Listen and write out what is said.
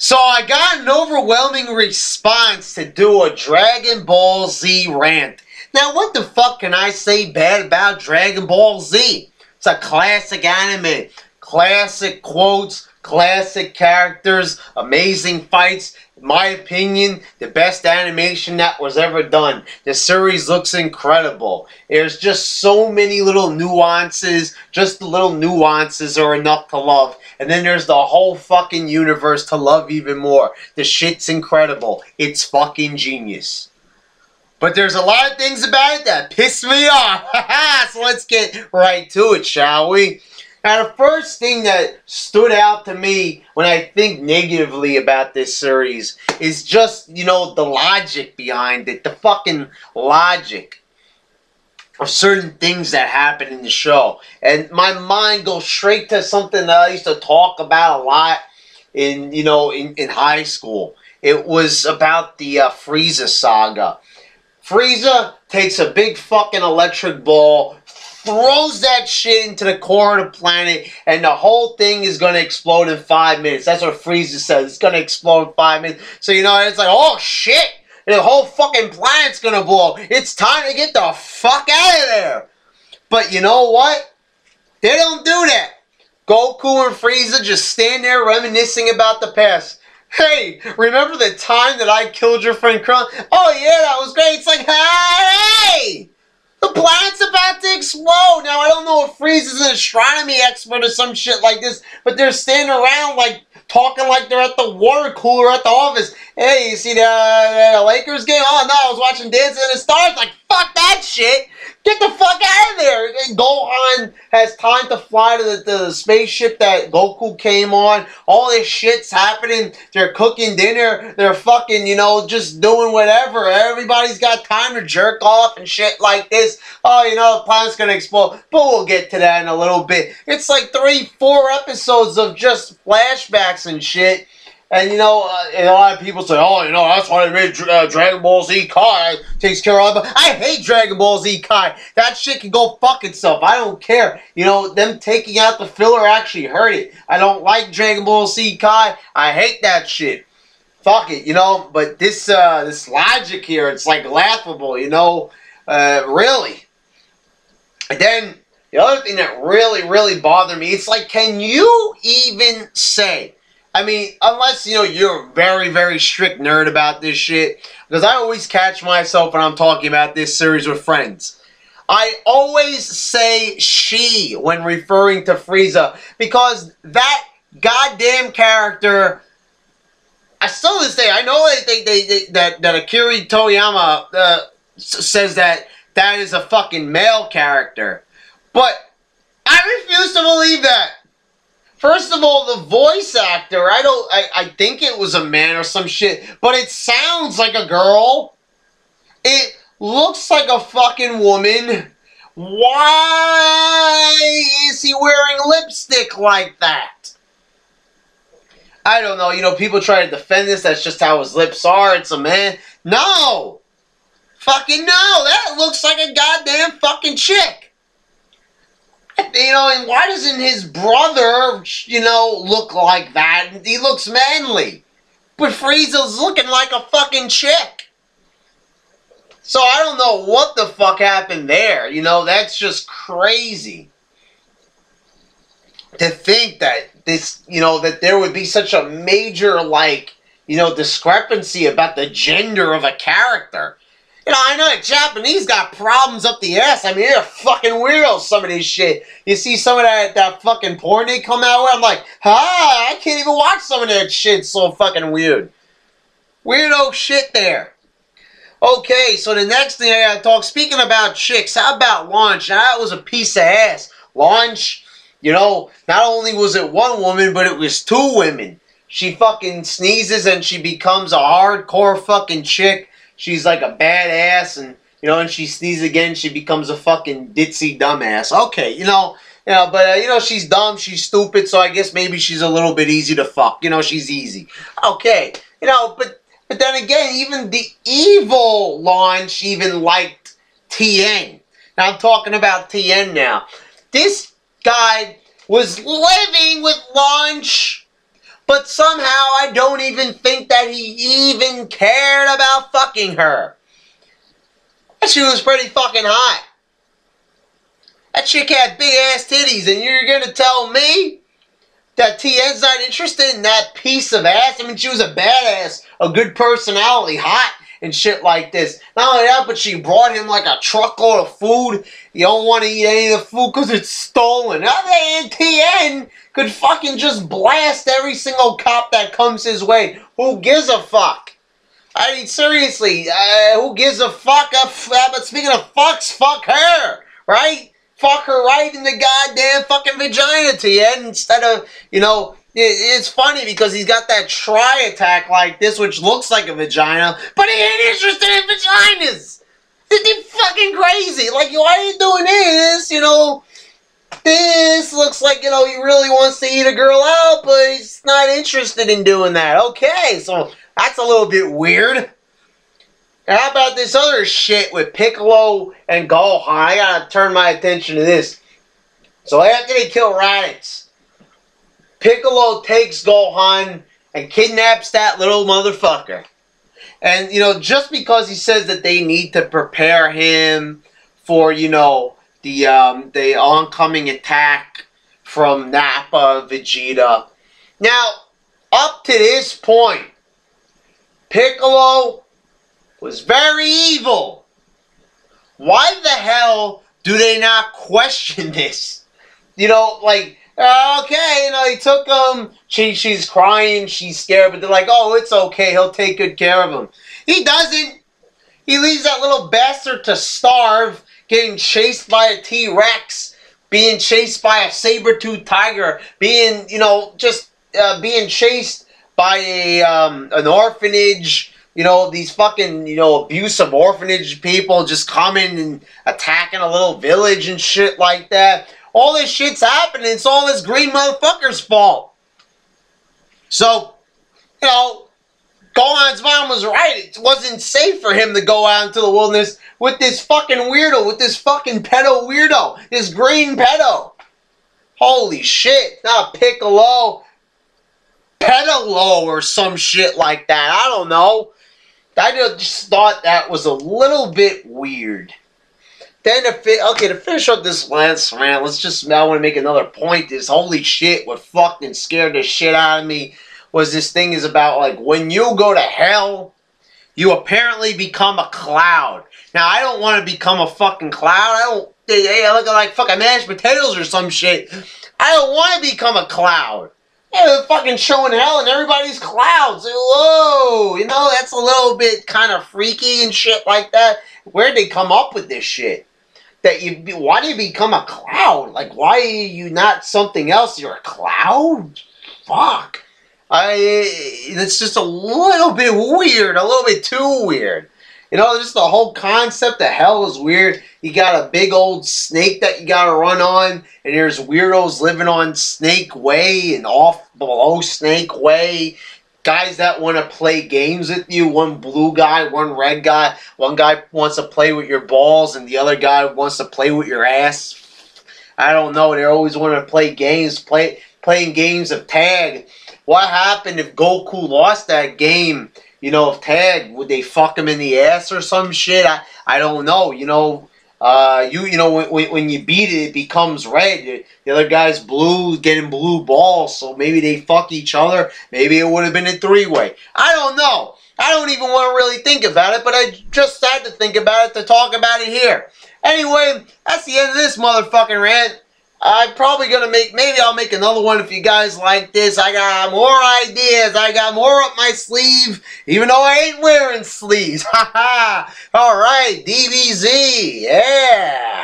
So I got an overwhelming response to do a Dragon Ball Z rant. Now what the fuck can I say bad about Dragon Ball Z? It's a classic anime. Classic quotes, classic characters, amazing fights. In my opinion, the best animation that was ever done. The series looks incredible. There's just so many little nuances. Just the little nuances are enough to love. And then there's the whole fucking universe to love even more. The shit's incredible. It's fucking genius. But there's a lot of things about it that piss me off. So let's get right to it, shall we? Now, the first thing that stood out to me when I think negatively about this series is just, you know, the logic behind it. The fucking logic of certain things that happen in the show. And my mind goes straight to something that I used to talk about a lot in, you know, in high school. It was about the Frieza saga. Frieza takes a big fucking electric ball, throws that shit into the core of the planet, and the whole thing is going to explode in 5 minutes. That's what Frieza says. It's going to explode in 5 minutes. So, you know, it's like, oh, shit. The whole fucking planet's going to blow. It's time to get the fuck out of there. But you know what? They don't do that. Goku and Frieza just stand there reminiscing about the past. Hey, remember the time that I killed your friend Krillin? Oh, yeah, that was great. It's like, hey! The planet's about to explode! Now, I don't know if Frieza's an astronomy expert or some shit like this, but they're standing around, like, talking like they're at the water cooler at the office. Hey, you see the Lakers game? Oh, no, I was watching Dancing in the Stars. Like, fuck that shit! Get the fuck out of there! And Gohan has time to fly to the spaceship that Goku came on. All this shit's happening. They're cooking dinner. They're fucking, you know, just doing whatever. Everybody's got time to jerk off and shit like this. Oh, you know, the planet's gonna explode. But we'll get to that in a little bit. It's like 3-4 episodes of just flashbacks and shit. And, you know, and a lot of people say, oh, you know, that's why they made Dragon Ball Z Kai. Takes care of all. But I hate Dragon Ball Z Kai. That shit can go fuck itself. I don't care. You know, them taking out the filler actually hurt it. I don't like Dragon Ball Z Kai. I hate that shit. Fuck it, you know. But this logic here, it's like laughable, you know. Really. And then, the other thing that really, really bothered me, it's like, can you even say... I mean, unless, you know, you're a very, very strict nerd about this shit. Because I always catch myself when I'm talking about this series with friends. I always say she when referring to Frieza. Because that goddamn character... I still to this day, I know that Akira Toriyama says that is a fucking male character. But I refuse to believe that. First of all, the voice actor, I think it was a man or some shit, but it sounds like a girl. It looks like a fucking woman. Why is he wearing lipstick like that? I don't know, you know, people try to defend this, that's just how his lips are, it's a man. No! Fucking no! That looks like a goddamn fucking chick! You know, and why doesn't his brother, you know, look like that? He looks manly. But Frieza's looking like a fucking chick. So I don't know what the fuck happened there. You know, that's just crazy. To think that this, you know, that there would be such a major, like, you know, discrepancy about the gender of a character. You know, I know that Japanese got problems up the ass. I mean, they're fucking weirdos, some of this shit. You see some of that fucking porn they come out with, I'm like, I can't even watch some of that shit. It's so fucking weird. Weirdo shit there. Okay, so the next thing I gotta talk, speaking about chicks, how about Launch? Now, that was a piece of ass. Launch, you know, not only was it one woman, but it was 2 women. She fucking sneezes and she becomes a hardcore fucking chick. She's like a badass, and, you know, and she sneezes again, she becomes a fucking ditzy dumbass. Okay, you know, but, you know, she's dumb, she's stupid, so I guess maybe she's a little bit easy to fuck. You know, she's easy. Okay, you know, but then again, even the evil Launch even liked Tien. Now, I'm talking about Tien now. This guy was living with Launch But somehow I don't even think that he even cared about fucking her. She was pretty fucking hot. That chick had big ass titties, and you're gonna tell me that TN's not interested in that piece of ass? I mean, she was a badass, a good personality, hot and shit like this. Not only that, but she brought him like a truckload of food. You don't want to eat any of the food because it's stolen. Now TN could fucking just blast every single cop that comes his way. Who gives a fuck? I mean, seriously, who gives a fuck? But speaking of fucks, fuck her, right? Fuck her right in the goddamn fucking vagina, TN, instead of, you know, it's funny because he's got that tri-attack like this, which looks like a vagina, but he ain't interested in vaginas. They're fucking crazy. Like, why are you doing this? You know, this looks like, you know, he really wants to eat a girl out, but he's not interested in doing that. Okay, so that's a little bit weird. And how about this other shit with Piccolo and Gohan? I gotta turn my attention to this. So after they kill Raditz, Piccolo takes Gohan and kidnaps that little motherfucker. And, you know, just because he says that they need to prepare him for, you know, the oncoming attack from Nappa, Vegeta. Now, up to this point, Piccolo was very evil. Why the hell do they not question this? You know, like, okay, you know, he took him, she's crying, she's scared, but they're like, oh, it's okay, he'll take good care of him. He doesn't. He leaves that little bastard to starve, getting chased by a T-Rex, being chased by a saber-toothed tiger, being, you know, just being chased by an orphanage. You know, these fucking, you know, abusive orphanage people just coming and attacking a little village and shit like that. All this shit's happening. It's all this green motherfucker's fault. So, you know, Gohan's mom was right. It wasn't safe for him to go out into the wilderness with this fucking weirdo, with this fucking pedo weirdo, this green pedo. Holy shit. Not Piccolo. Pedalo or some shit like that. I don't know. I just thought that was a little bit weird. Then to finish up this last rant, I want to make another point. This holy shit, what fucking scared the shit out of me was this thing is about, like, when you go to hell, you apparently become a cloud. Now, I don't want to become a fucking cloud. I look like fucking mashed potatoes or some shit. I don't want to become a cloud. Yeah, they're fucking showing hell and everybody's clouds. Whoa, you know, that's a little bit kind of freaky and shit like that. Where'd they come up with this shit? Why do you become a cloud? Like, why are you not something else? You're a cloud? Fuck. It's just a little bit weird, a little bit too weird. You know, just the whole concept of hell is weird. You got a big old snake that you gotta run on, and there's weirdos living on Snake Way and off below Snake Way. Guys that want to play games with you. One blue guy, one red guy. One guy wants to play with your balls, and the other guy wants to play with your ass. I don't know. They always want to play games, playing games of tag. What happened if Goku lost that game? You know, of tag, would they fuck him in the ass or some shit? I don't know. You know, you know when you beat it, it becomes red. The other guy's blue, getting blue balls, so maybe they fuck each other. Maybe it would have been a three-way. I don't know. I don't even want to really think about it, but I just had to think about it to talk about it here. Anyway, that's the end of this motherfucking rant. I'm probably going to maybe I'll make another one if you guys like this. I got more ideas. I got more up my sleeve, even though I ain't wearing sleeves. Haha. All right, DBZ. Yeah.